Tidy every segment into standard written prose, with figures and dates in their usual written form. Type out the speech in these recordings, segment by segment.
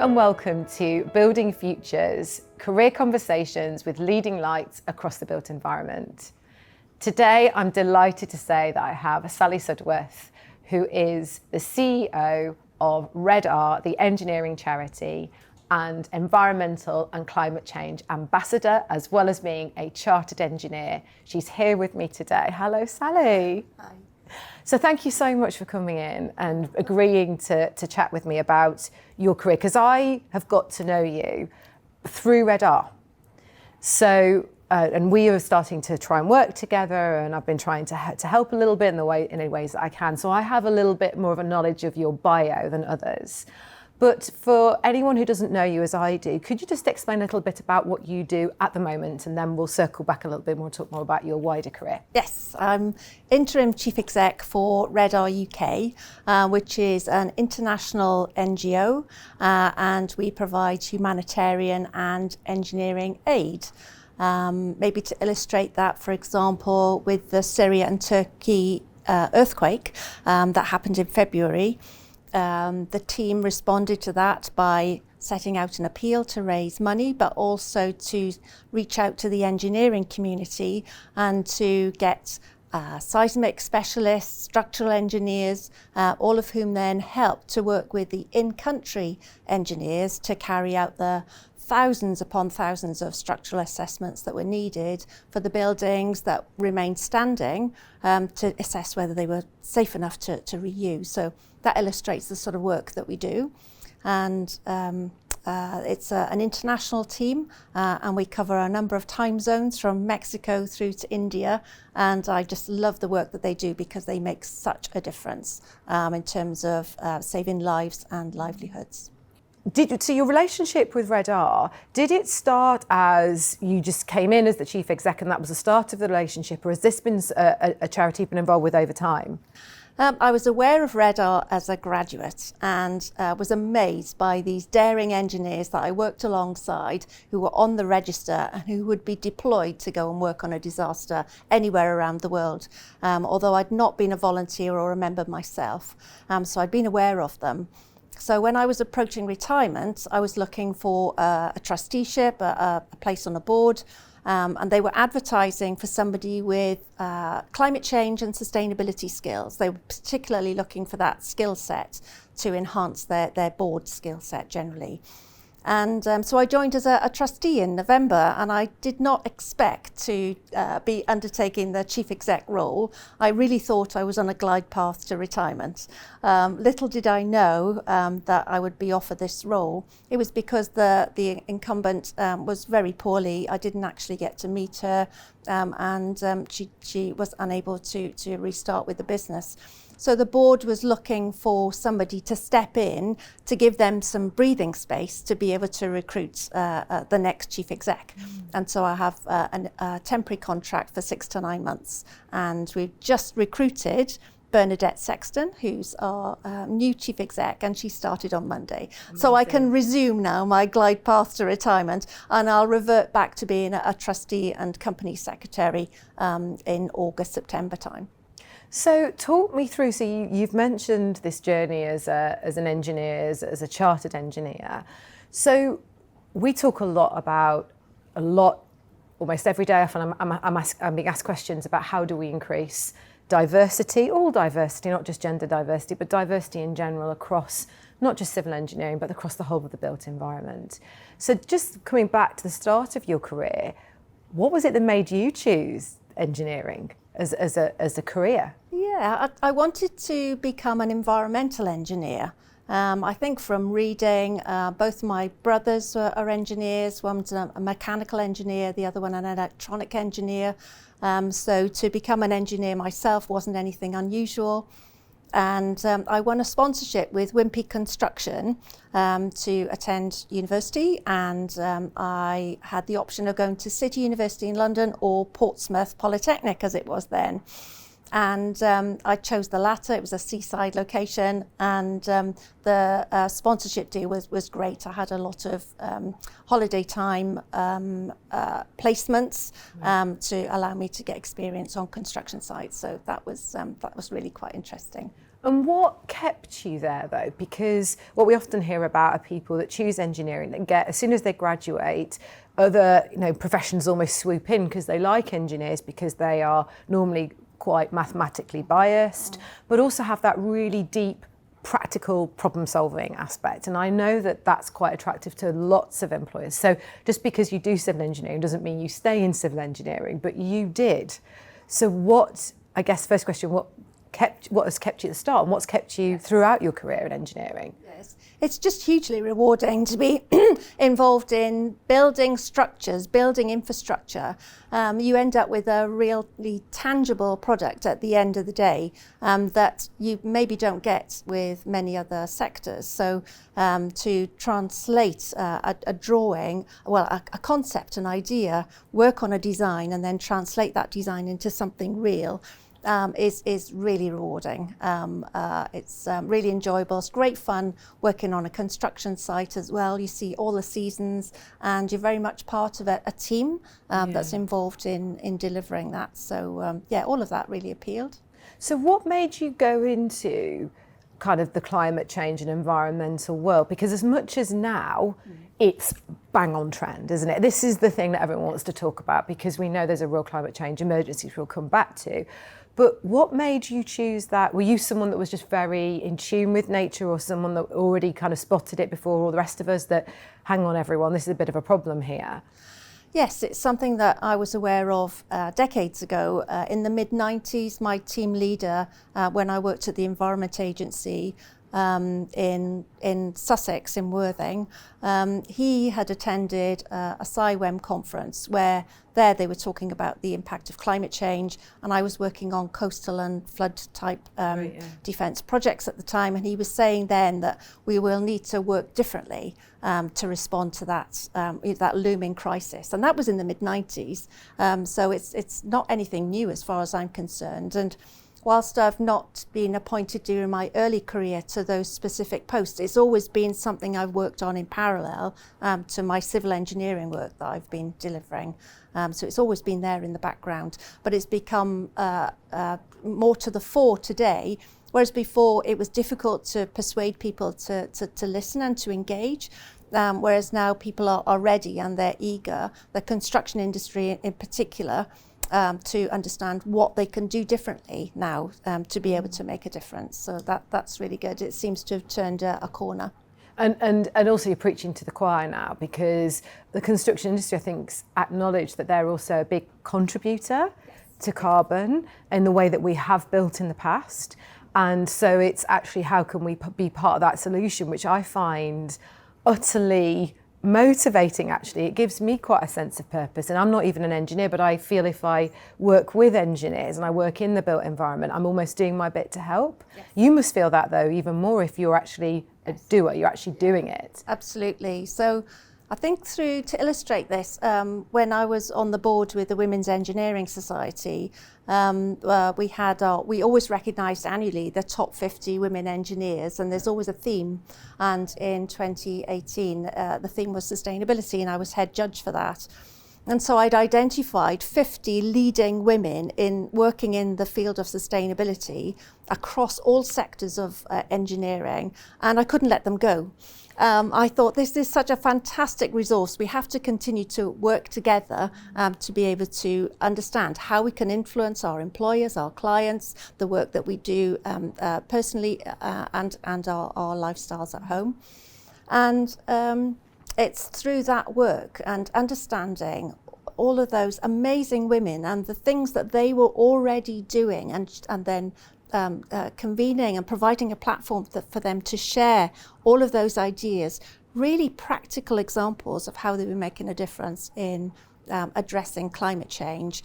and welcome to Building Futures, career conversations with leading lights across the built environment. Today, I'm delighted to say that I have Sally Sudworth, who is the CEO of RedR, the engineering charity, and environmental and climate change ambassador, as well as being a chartered engineer. She's here with me today. Hello, Sally. Hi. So thank you so much for coming in and agreeing to chat with me about your career, because I have got to know you through RedR. So, and we are starting to try and work together, and I've been trying to help a little bit in any ways that I can. So I have a little bit more of a knowledge of your bio than others. But for anyone who doesn't know you as I do, could you just explain a little bit about what you do at the moment, and then we'll circle back a little bit more and talk more about your wider career. Yes, I'm interim chief exec for RedR UK, which is an international NGO, and we provide humanitarian and engineering aid. Maybe to illustrate that, for example, with the Syria and Turkey earthquake that happened in February, the team responded to that by setting out an appeal to raise money, but also to reach out to the engineering community and to get seismic specialists, structural engineers, all of whom then helped to work with the in-country engineers to carry out the thousands upon thousands of structural assessments that were needed for the buildings that remained standing to assess whether they were safe enough to reuse. So that illustrates the sort of work that we do. And it's an international team, and we cover a number of time zones from Mexico through to India. And I just love the work that they do because they make such a difference in terms of saving lives and livelihoods. So your relationship with RedR, did it start as you just came in as the chief exec and that was the start of the relationship, or has this been a charity you've been involved with over time? I was aware of RedR as a graduate and was amazed by these daring engineers that I worked alongside who were on the register and who would be deployed to go and work on a disaster anywhere around the world, although I'd not been a volunteer or a member myself, so I'd been aware of them. So when I was approaching retirement, I was looking for a trusteeship, a place on a board, and they were advertising for somebody with climate change and sustainability skills. They were particularly looking for that skill set to enhance their board skill set generally. And so I joined as a trustee in November, and I did not expect to be undertaking the chief exec role. I really thought I was on a glide path to retirement. Little did I know that I would be offered this role. It was because the incumbent was very poorly. I didn't actually get to meet her, and she was unable to restart with the business. So the board was looking for somebody to step in to give them some breathing space to be able to recruit the next chief exec. And so I have a temporary contract for 6 to 9 months. And we've just recruited Bernadette Sexton, who's our new chief exec, and she started on Monday. Amazing. So I can resume now my glide path to retirement, and I'll revert back to being a trustee and company secretary in August, September time. So talk me through, so you've mentioned this journey as an engineer, as a chartered engineer. So we talk almost every day. Often I'm being asked questions about how do we increase diversity, all diversity, not just gender diversity, but diversity in general across not just civil engineering, but across the whole of the built environment. So just coming back to the start of your career, what was it that made you choose engineering as a career? Yeah, I wanted to become an environmental engineer. I think from reading, both my brothers are engineers. One's a mechanical engineer, the other one an electronic engineer. So to become an engineer myself wasn't anything unusual. And I won a sponsorship with Wimpey Construction to attend university, and I had the option of going to City University in London or Portsmouth Polytechnic as it was then. And I chose the latter. It was a seaside location, and the sponsorship deal was great. I had a lot of holiday time placements to allow me to get experience on construction sites. So that was really quite interesting. And what kept you there though? Because what we often hear about are people that choose engineering that get, as soon as they graduate, other professions almost swoop in because they like engineers because they are normally quite mathematically biased, but also have that really deep practical problem solving aspect. And I know that that's quite attractive to lots of employers. So just because you do civil engineering doesn't mean you stay in civil engineering, but you did. So what, I guess first question, what has kept you at the start and what's kept you throughout your career in engineering? Yes, it's just hugely rewarding to be involved in building structures, building infrastructure. You end up with a really tangible product at the end of the day that you maybe don't get with many other sectors. So to translate a drawing, well, a concept, an idea, work on a design and then translate that design into something real is really rewarding. It's really enjoyable. It's great fun working on a construction site as well. You see all the seasons and you're very much part of a team that's involved in delivering that. So all of that really appealed. So what made you go into kind of the climate change and environmental world? Because as much as now it's bang on trend, isn't it? This is the thing that everyone wants to talk about because we know there's a real climate change emergencies we'll come back to. But what made you choose that? Were you someone that was just very in tune with nature or someone that already kind of spotted it before all the rest of us that, hang on everyone, this is a bit of a problem here? Yes, it's something that I was aware of decades ago. In the mid-90s, my team leader, when I worked at the Environment Agency in Sussex, in Worthing, he had attended a SciWEM conference where they were talking about the impact of climate change, and I was working on coastal and flood type defence projects at the time, and he was saying then that we will need to work differently to respond to that looming crisis, and that was in the mid-90s. So it's not anything new as far as I'm concerned. And whilst I've not been appointed during my early career to those specific posts, it's always been something I've worked on in parallel to my civil engineering work that I've been delivering. So it's always been there in the background, but it's become more to the fore today, whereas before it was difficult to persuade people to listen and to engage. Whereas now people are ready and they're eager, the construction industry in particular, to understand what they can do differently now to be able to make a difference. So that's really good. It seems to have turned a corner. And also you're preaching to the choir now, because the construction industry, I think, acknowledge that they're also a big contributor to carbon in the way that we have built in the past. And so it's actually how can we be part of that solution, which I find utterly motivating. Actually, it gives me quite a sense of purpose, and I'm not even an engineer, but I feel if I work with engineers and I work in the built environment, I'm almost doing my bit to help. Yes. You must feel that though even more if you're actually a doer, you're actually doing it. Absolutely. So I think to illustrate this, when I was on the board with the Women's Engineering Society, we always recognised annually the top 50 women engineers, and there's always a theme. And in 2018, the theme was sustainability, and I was head judge for that. And so I'd identified 50 leading women working in the field of sustainability across all sectors of engineering, and I couldn't let them go. I thought this is such a fantastic resource. We have to continue to work together to be able to understand how we can influence our employers, our clients, the work that we do personally and our lifestyles at home. And it's through that work and understanding all of those amazing women and the things that they were already doing, and then convening and providing a platform for them to share all of those ideas, really practical examples of how they were making a difference in addressing climate change,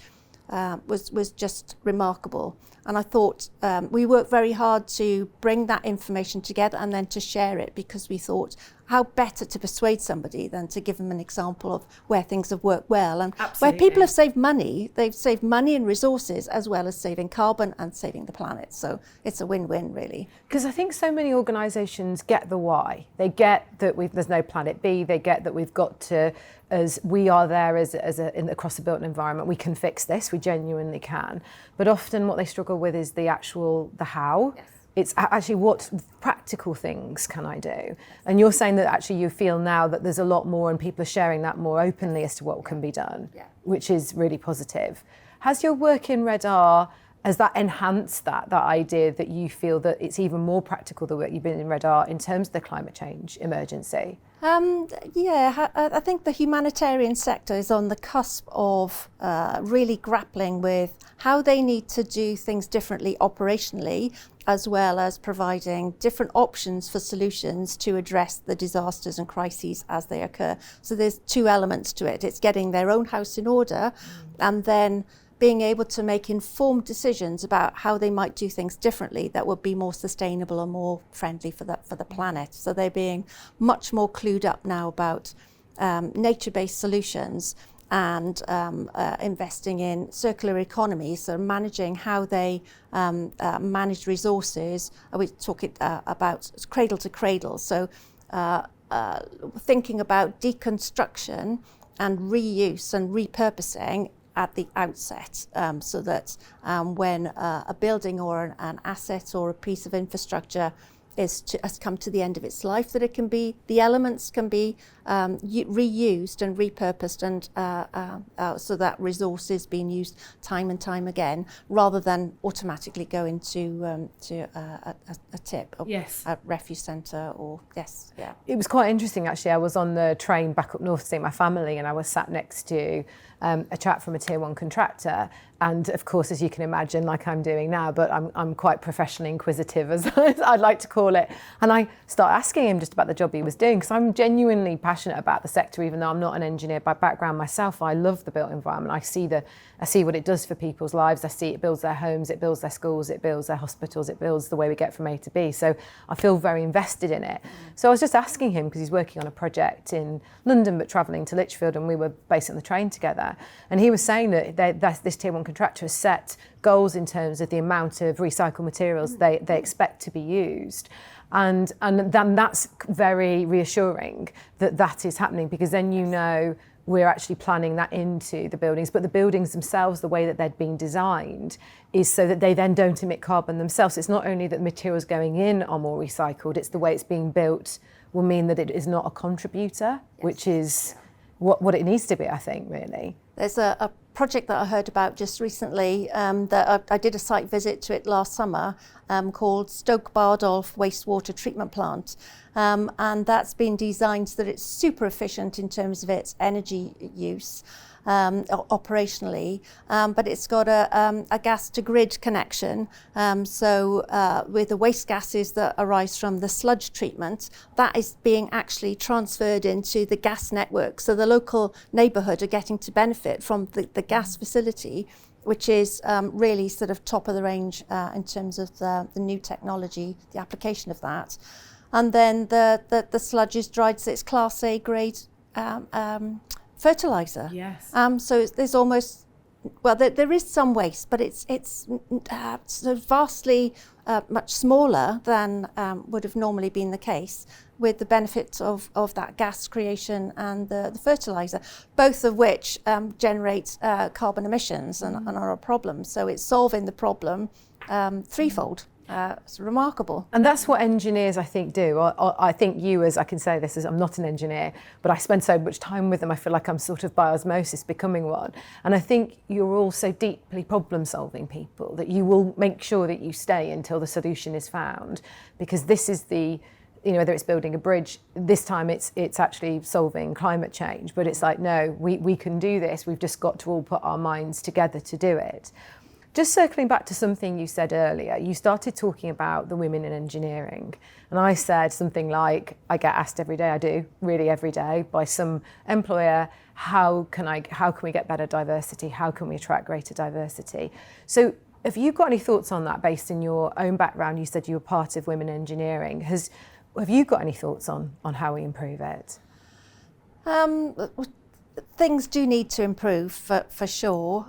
was just remarkable. And I thought we worked very hard to bring that information together and then to share it, because we thought how better to persuade somebody than to give them an example of where things have worked well and where people have saved money. They've saved money and resources as well as saving carbon and saving the planet. So it's a win-win, really. Because I think so many organisations get the why. They get that there's no planet B. They get that we've got to, as we are there across the built environment, we can fix this. We genuinely can. But often what they struggle with is the how. Yes. It's actually what practical things can I do? And you're saying that actually you feel now that there's a lot more and people are sharing that more openly as to what can be done, which is really positive. Has your work in RedR, has that enhanced that idea that you feel that it's even more practical, the work you've been in RedR, in terms of the climate change emergency? I think the humanitarian sector is on the cusp of really grappling with how they need to do things differently operationally, as well as providing different options for solutions to address the disasters and crises as they occur. So there's two elements to it. It's getting their own house in order and then being able to make informed decisions about how they might do things differently that would be more sustainable and more friendly for the planet. So they're being much more clued up now about nature-based solutions and investing in circular economy, so managing how they manage resources. We talk about cradle to cradle, so thinking about deconstruction and reuse and repurposing at the outset, so that when a building or an asset or a piece of infrastructure has come to the end of its life, that the elements can be reused and repurposed, and so that resource is being used time and time again, rather than automatically go into a tip, or a refuse centre, or It was quite interesting actually. I was on the train back up north to see my family, and I was sat next to a chap from a tier 1 contractor, and of course, as you can imagine, like I'm doing now, but I'm quite professionally inquisitive, as I'd like to call it, and I start asking him just about the job he was doing, because I'm genuinely passionate about the sector, even though I'm not an engineer by background myself. I love the built environment. I see what it does for people's lives. I see it builds their homes, it builds their schools, it builds their hospitals, it builds the way we get from A to B. So I feel very invested in it. So I was just asking him, because he's working on a project in London but travelling to Lichfield, and we were based on the train together. And he was saying that this tier 1 contractor has set goals in terms of the amount of recycled materials they expect to be used. And then that's very reassuring that is happening, because then you know we're actually planning that into the buildings. But the buildings themselves, the way that they're being designed, is so that they then don't emit carbon themselves. It's not only that materials going in are more recycled, it's the way it's being built will mean that it is not a contributor, which is what it needs to be, I think, really. There's a project that I heard about just recently, that I did a site visit to it last summer, called Stoke Bardolph Wastewater Treatment Plant. And that's been designed so that it's super efficient in terms of its energy use, operationally, but it's got a gas to grid connection. So with the waste gases that arise from the sludge treatment, that is being actually transferred into the gas network. So the local neighbourhood are getting to benefit from the gas facility, which is really sort of top of the range in terms of the new technology, the application of that. And then the sludge is dried, so it's Class A grade fertiliser. Yes. So there's almost, well, there is some waste, but it's so vastly much smaller than would have normally been the case, with the benefits of that gas creation and the fertiliser, both of which generate carbon emissions and are a problem. So it's solving the problem threefold. It's remarkable. And that's what engineers, I think, do. I think you, as I can say this, as I'm not an engineer, but I spend so much time with them, I feel like I'm sort of by osmosis becoming one. And I think you're all so deeply problem-solving people that you will make sure that you stay until the solution is found, because this is whether it's building a bridge, this time it's actually solving climate change, but it's like, no, we can do this. We've just got to all put our minds together to do it. Just circling back to something you said earlier, you started talking about the women in engineering. And I said something like, I get asked every day, I do, really every day, by some employer, how can we get better diversity? How can we attract greater diversity? So have you got any thoughts on that based in your own background? You said you were part of women in engineering. Have you got any thoughts on how we improve it? Things do need to improve for sure.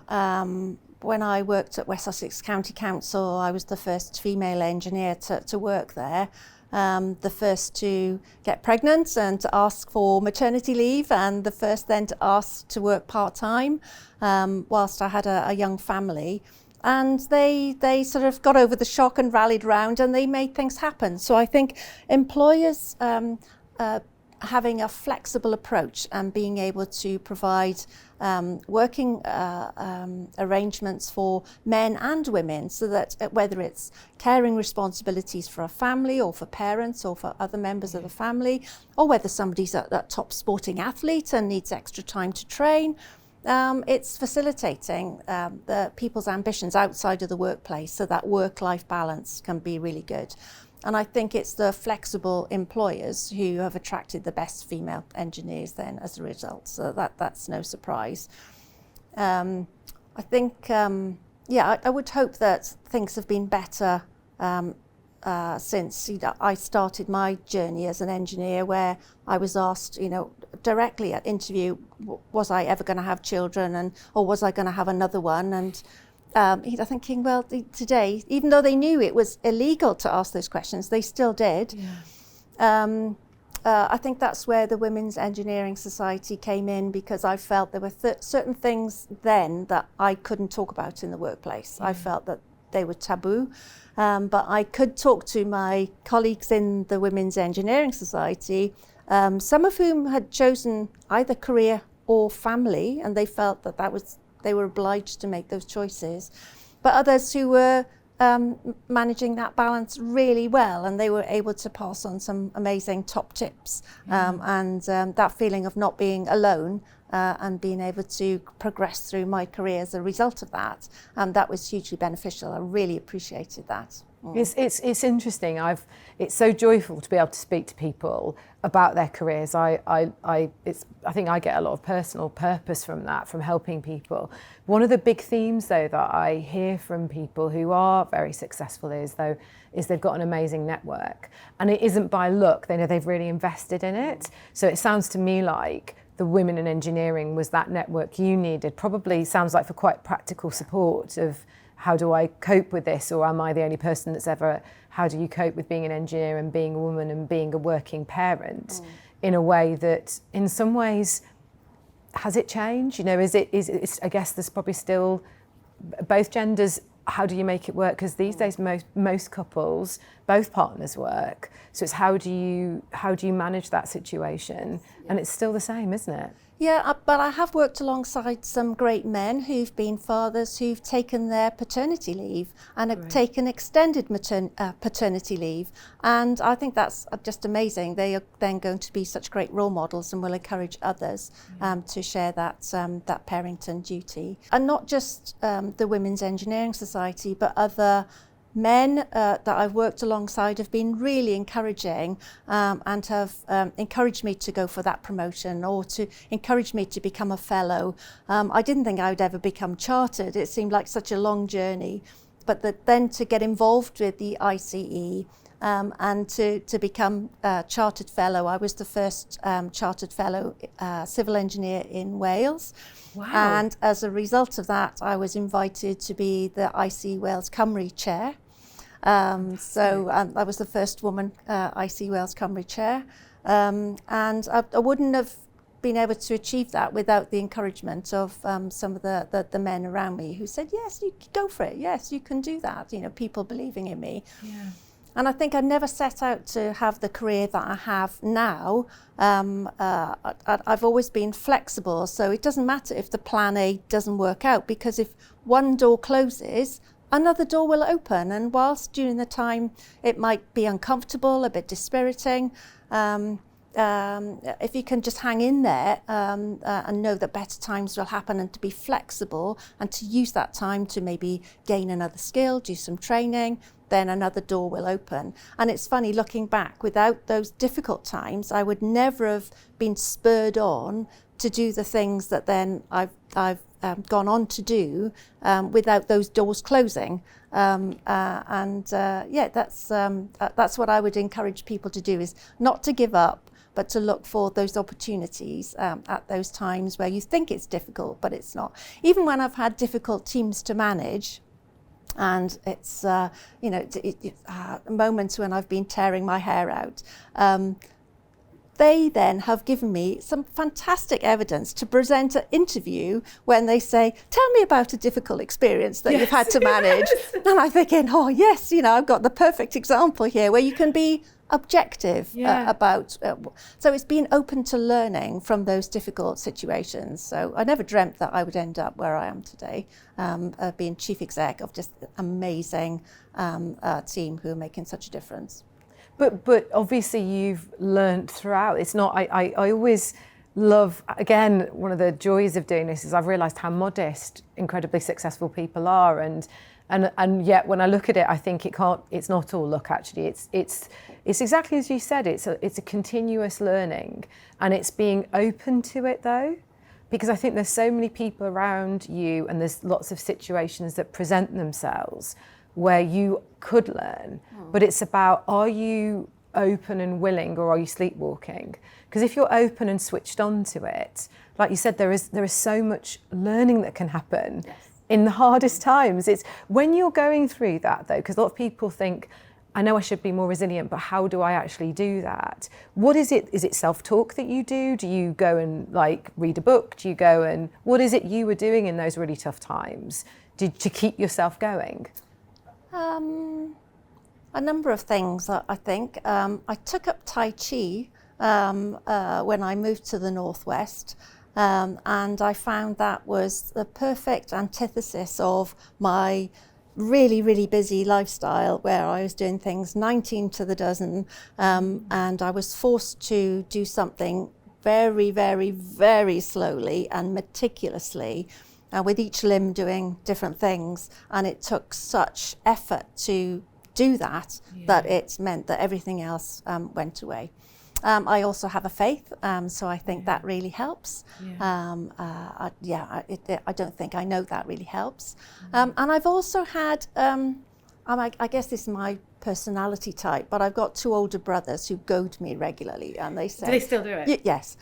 When I worked at West Sussex County Council, I was the first female engineer to work there, the first to get pregnant and to ask for maternity leave, and the first then to ask to work part-time whilst I had a young family. And they sort of got over the shock and rallied round, and they made things happen. So I think employers having a flexible approach and being able to provide working arrangements for men and women, so that whether it's caring responsibilities for a family or for parents or for other members of the family, or whether somebody's a top sporting athlete and needs extra time to train, it's facilitating the people's ambitions outside of the workplace, so that work-life balance can be really good. And I think it's the flexible employers who have attracted the best female engineers then as a result. So that's no surprise. I think, I would hope that things have been better since I started my journey as an engineer, where I was asked, directly at interview, was I ever going to have children, or was I going to have another one? And I'm thinking, well, today, even though they knew it was illegal to ask those questions, they still did. Yeah. I think that's where the Women's Engineering Society came in, because I felt there were certain things then that I couldn't talk about in the workplace. I felt that they were taboo, but I could talk to my colleagues in the Women's Engineering Society, some of whom had chosen either career or family, and they felt that they were obliged to make those choices, but others who were managing that balance really well, and they were able to pass on some amazing top tips, and that feeling of not being alone and being able to progress through my career as a result of that, that was hugely beneficial. I really appreciated that. It's interesting. It's so joyful to be able to speak to people about their careers. I think I get a lot of personal purpose from that, from helping people. One of the big themes, though, that I hear from people who are very successful is they've got an amazing network, and it isn't by luck. They know they've really invested in it. So it sounds to me like the Women in Engineering was that network you needed. Probably sounds like for quite practical support of, how do I cope with this, or am I the only person that's ever, how do you cope with being an engineer and being a woman and being a working parent in a way that in some ways, has it changed? I guess there's probably still both genders. How do you make it work? Because these days most couples, both partners work. So it's how do you manage that situation? And it's still the same, isn't it? Yeah, but I have worked alongside some great men who've been fathers who've taken their paternity leave and have taken extended paternity leave. And I think that's just amazing. They are then going to be such great role models and will encourage others to share that parenting duty. And not just the Women's Engineering Society, but other men that I've worked alongside have been really encouraging and have encouraged me to go for that promotion, or to encourage me to become a fellow. I didn't think I would ever become chartered. It seemed like such a long journey, but then to get involved with the ICE and to become a chartered fellow. I was the first chartered fellow civil engineer in Wales. Wow. And as a result of that, I was invited to be the IC Wales Cymru chair. I was the first woman IC Wales Cymru chair. And I wouldn't have been able to achieve that without the encouragement of some of the men around me who said, yes, you can go for it. Yes, you can do that. People believing in me. Yeah. And I think I never set out to have the career that I have now. I've always been flexible, so it doesn't matter if the plan A doesn't work out, because if one door closes, another door will open. And whilst during the time it might be uncomfortable, a bit dispiriting, if you can just hang in there and know that better times will happen, and to be flexible and to use that time to maybe gain another skill, do some training, then another door will open. And it's funny, looking back, without those difficult times, I would never have been spurred on to do the things that then I've gone on to do without those doors closing. That's what I would encourage people to do, is not to give up, but to look for those opportunities at those times where you think it's difficult, but it's not. Even when I've had difficult teams to manage, and it's moments when I've been tearing my hair out, they then have given me some fantastic evidence to present an interview when they say, tell me about a difficult experience that you've had to manage. Yes. And I'm thinking, oh yes, I've got the perfect example here where you can be objective about, so it's been open to learning from those difficult situations. So I never dreamt that I would end up where I am today, being chief exec of just amazing team who are making such a difference. But obviously you've learned throughout. It's not, I always love, again, one of the joys of doing this is I've realised how modest incredibly successful people are, and yet when I look at it, I think it's not all luck actually. It's exactly as you said, it's a continuous learning, and it's being open to it though, because I think there's so many people around you and there's lots of situations that present themselves where you could learn, but it's about, are you open and willing, or are you sleepwalking? Because if you're open and switched on to it, like you said, there is so much learning that can happen. Yes. In the hardest times. It's when you're going through that though, because a lot of people think, I know I should be more resilient, but how do I actually do that? What is it? Is it self-talk that you do? Do you go and read a book? Do you go and, what is it you were doing in those really tough times to keep yourself going? A number of things, I think. I took up Tai Chi when I moved to the Northwest. And I found that was the perfect antithesis of my really, really busy lifestyle where I was doing things 19 to the dozen, and I was forced to do something very, very, very slowly and meticulously, with each limb doing different things. And it took such effort to do that, that it meant that everything else went away. I also have a faith, so I think that really helps. I don't think I know that really helps. And I've also had, I guess this is my personality type, but I've got two older brothers who goad me regularly, and they say, do they still do it? Yes.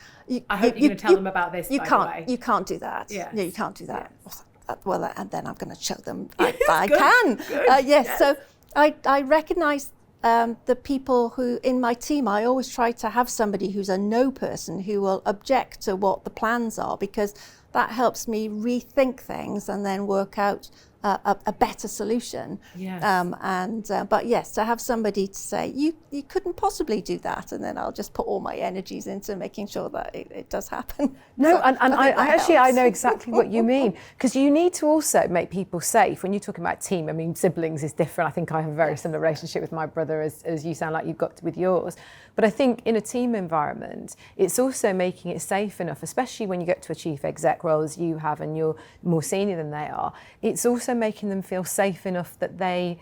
I hope you're going to tell them about this. You can't do that. Yes. No, you can't do that. Yes. Well, and then I'm going to show them I can. Yes. So I recognise the people who in my team, I always try to have somebody who's a no person who will object to what the plans are, because that helps me rethink things and then work out a better solution. Yes. But yes, to have somebody to say, you couldn't possibly do that, and then I'll just put all my energies into making sure that it does happen. No, so and I know exactly what you mean, because you need to also make people safe. When you're talking about team, I mean, siblings is different. I think I have a very similar relationship with my brother as you sound like you've got with yours. But I think in a team environment, it's also making it safe enough, especially when you get to a chief exec role as you have and you're more senior than they are. It's also making them feel safe enough that they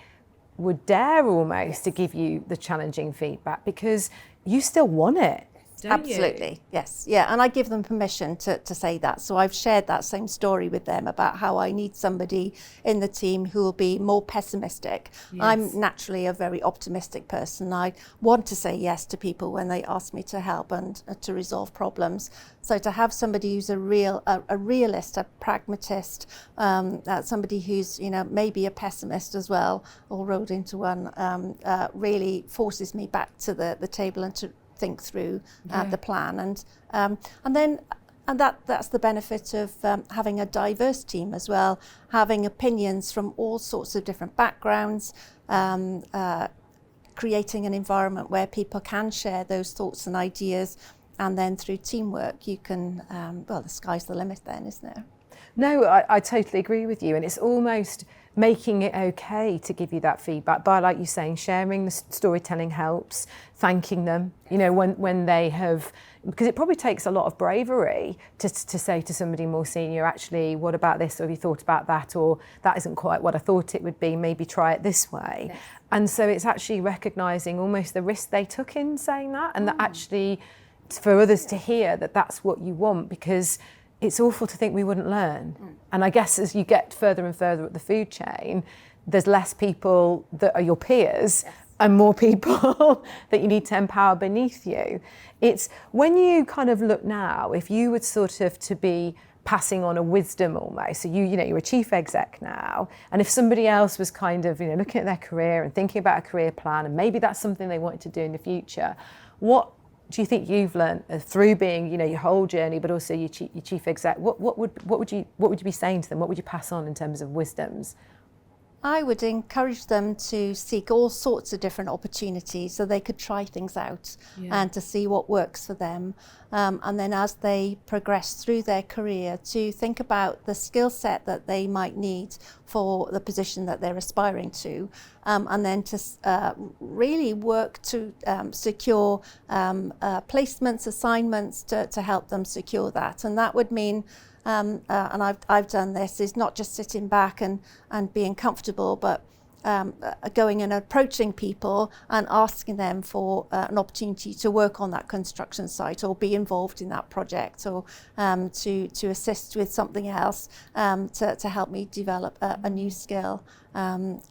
would dare almost to give you the challenging feedback, because you still want it. Absolutely, yes. Yeah, and I give them permission to say that. So I've shared that same story with them about how I need somebody in the team who will be more pessimistic. Yes. I'm naturally a very optimistic person. I want to say yes to people when they ask me to help and to resolve problems. So to have somebody who's a realist, a pragmatist, somebody who's maybe a pessimist as well, all rolled into one, really forces me back to the table and to think through the plan, and that's the benefit of having a diverse team as well, having opinions from all sorts of different backgrounds, creating an environment where people can share those thoughts and ideas, and then through teamwork you can the sky's the limit then, isn't it? No, I totally agree with you, and it's almost making it okay to give you that feedback by, like you're saying, sharing the storytelling helps, thanking them, when they have, because it probably takes a lot of bravery to say to somebody more senior, actually, what about this, or have you thought about that, or that isn't quite what I thought it would be, maybe try it this way. Yes. And so it's actually recognising almost the risk they took in saying that, and that actually for others to hear that that's what you want, because it's awful to think we wouldn't learn. And I guess as you get further and further up the food chain, there's less people that are your peers, and more people that you need to empower beneath you. It's when you kind of look now, if you would sort of to be passing on a wisdom almost, so you're a chief exec now, and if somebody else was kind of looking at their career and thinking about a career plan, and maybe that's something they wanted to do in the future, what do you think you've learned through being, your whole journey, but also your chief exec? What would you be saying to them? What would you pass on in terms of wisdoms? I would encourage them to seek all sorts of different opportunities so they could try things out and to see what works for them. And then as they progress through their career, to think about the skill set that they might need for the position that they're aspiring to, and then to really work to secure placements, assignments to help them secure that. And that would mean and I've done this, is not just sitting back and being comfortable, but going and approaching people and asking them for an opportunity to work on that construction site or be involved in that project, or to assist with something else to help me develop a new skill. So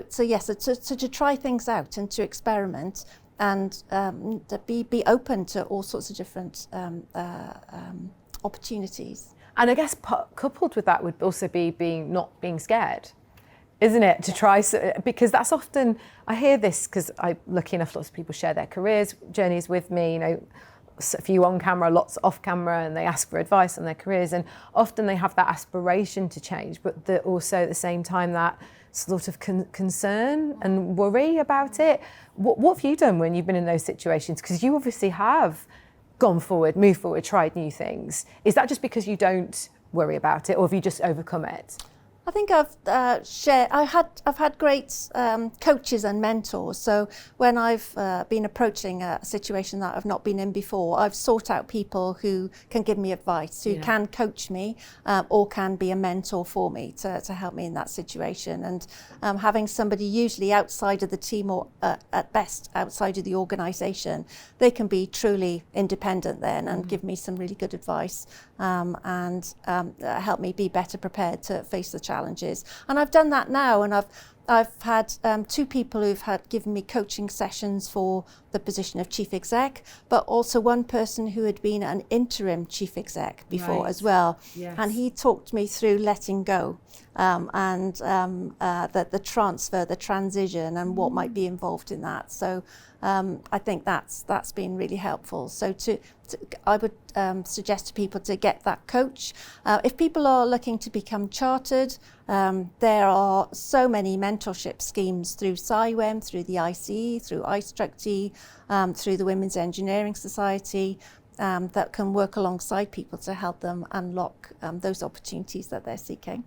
to try things out and to experiment and to be open to all sorts of different opportunities. And I guess coupled with that would also be not being scared, isn't it? To try, because that's often, I hear this because I'm lucky enough, lots of people share their careers journeys with me, a few on camera, lots off camera, and they ask for advice on their careers, and often they have that aspiration to change, but also at the same time that sort of concern and worry about it. What have you done when you've been in those situations? Because you obviously have gone forward, moved forward, tried new things. Is that just because you don't worry about it, or have you just overcome it? I think I've had great coaches and mentors. So when I've been approaching a situation that I've not been in before, I've sought out people who can give me advice, who can coach me, or can be a mentor for me to help me in that situation. And having somebody usually outside of the team, or at best outside of the organisation, they can be truly independent then and give me some really good advice and help me be better prepared to face the challenges. And I've done that now, and I've had two people who've given me coaching sessions for the position of chief exec, but also one person who had been an interim chief exec before as well. Yes. And he talked me through letting go and the transfer, the transition, and what might be involved in that. So I think that's been really helpful. So I would suggest to people to get that coach. If people are looking to become chartered, there are so many mentorship schemes through SciWEM, through the ICE, through iStructE, through the Women's Engineering Society, that can work alongside people to help them unlock those opportunities that they're seeking.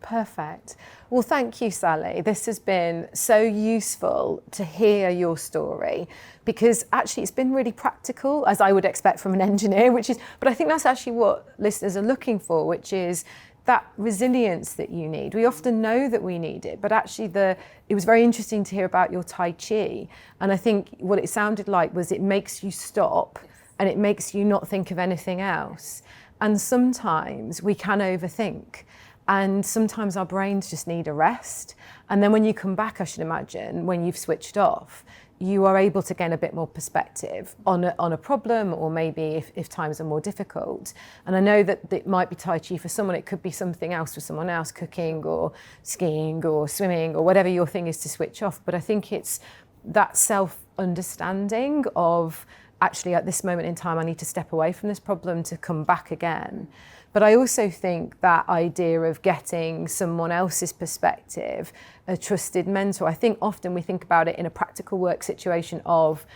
Perfect. Well, thank you, Sally. This has been so useful to hear your story, because actually it's been really practical, as I would expect from an engineer, but I think that's actually what listeners are looking for, which is that resilience that you need. We often know that we need it, but actually it was very interesting to hear about your Tai Chi. And I think what it sounded like was it makes you stop and it makes you not think of anything else. And sometimes we can overthink. And sometimes our brains just need a rest. And then when you come back, I should imagine, when you've switched off, you are able to gain a bit more perspective on a problem, or maybe if times are more difficult. And I know that it might be Tai Chi for someone, it could be something else for someone else, cooking or skiing or swimming or whatever your thing is to switch off. But I think it's that self-understanding of, actually at this moment in time, I need to step away from this problem to come back again. But I also think that idea of getting someone else's perspective, a trusted mentor, I think often we think about it in a practical work situation of,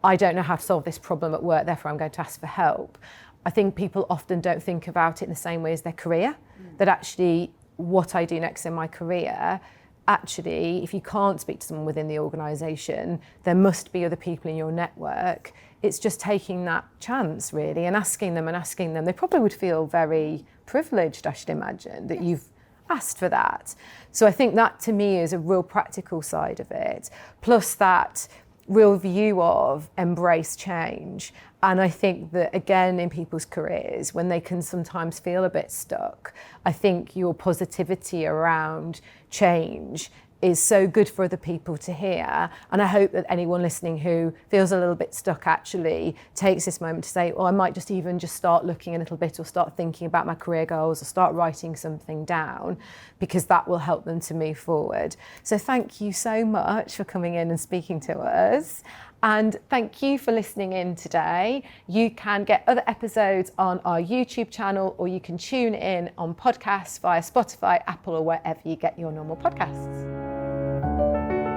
I don't know how to solve this problem at work, therefore I'm going to ask for help. I think people often don't think about it in the same way as their career, that actually what I do next in my career, actually, if you can't speak to someone within the organisation, there must be other people in your network. It's just taking that chance, really, and asking them. They probably would feel very privileged, I should imagine, that you've asked for that. So I think that, to me, is a real practical side of it, plus that real view of embrace change. And I think that, again, in people's careers, when they can sometimes feel a bit stuck, I think your positivity around change is so good for other people to hear. And I hope that anyone listening who feels a little bit stuck actually takes this moment to say, I might just start looking a little bit, or start thinking about my career goals, or start writing something down, because that will help them to move forward. So thank you so much for coming in and speaking to us. And thank you for listening in today. You can get other episodes on our YouTube channel, or you can tune in on podcasts via Spotify, Apple, or wherever you get your normal podcasts.